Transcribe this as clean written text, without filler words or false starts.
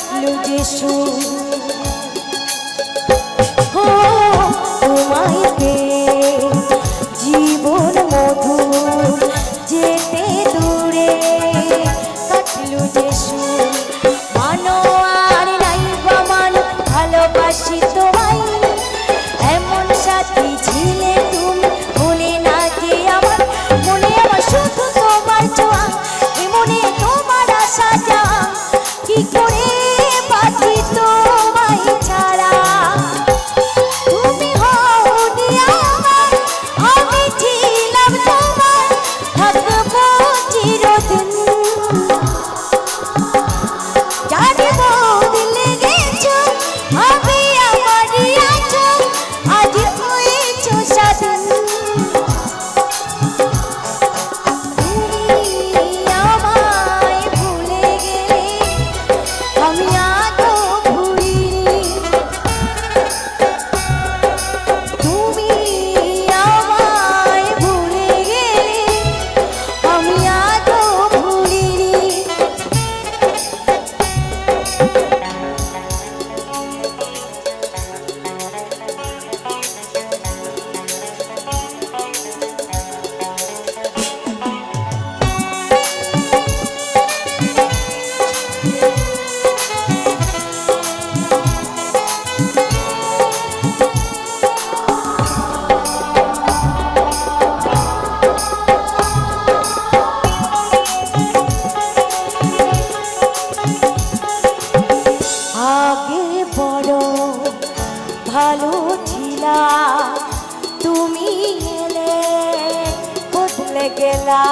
কাটলো যে সুর ও তোমায় পেয়ে জীবন মধুর যেতে দূরে কাটলো যে সুর মানো আর নাই বা মানো ভালোবাসি তোমায় এমন সাথী ছিলে তুমি মনে না যে আমার মনে আমার শুধু তোমার ছোঁয়া মনে তোমার আশা যা কি করে বাঁচি তোমায় ছাড়া তুমি হওনি আমার আমি ছিলাম তোমার থাকবো চিরদিন জানি বদলে গেছো আমি আমারই আছো আজ হয়েছো স্বাধীন ভালো ছিলা তুমি এলে বদলে গেলা।